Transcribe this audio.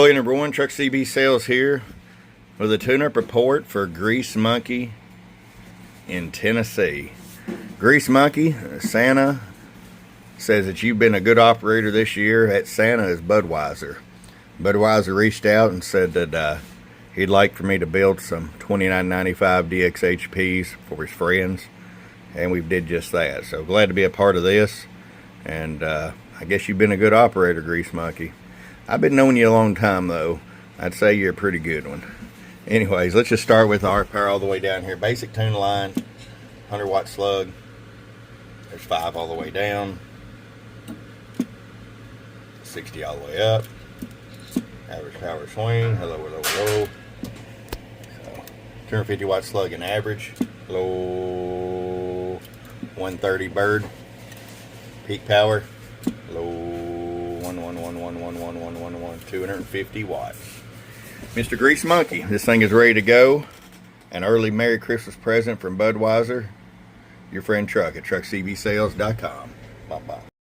Hello, number one, Truck CB Sales here with a tune-up report for Grease Monkey in Tennessee. Grease Monkey, Santa says that you've been a good operator this year. That Santa is Budweiser. Budweiser reached out and said that he'd like for me to build some 2995 DXHPs for his friends, and we did just that. So glad to be a part of this, and I guess you've been a good operator, Grease Monkey. I've been knowing you a long time, though. I'd say you're a pretty good one. Anyways, let's just start with our power all the way down here. Basic tune line, 100 watt slug. There's 5 all the way down. 60 all the way up. Average power swing. Hello, hello, hello. So, 250 watt slug in average. Low 130 bird. Peak power. Low 250 watts. Mr. Grease Monkey, this thing is ready to go. An early Merry Christmas present from Budweiser. Your friend Truck at truckcbsales.com. Bye-bye.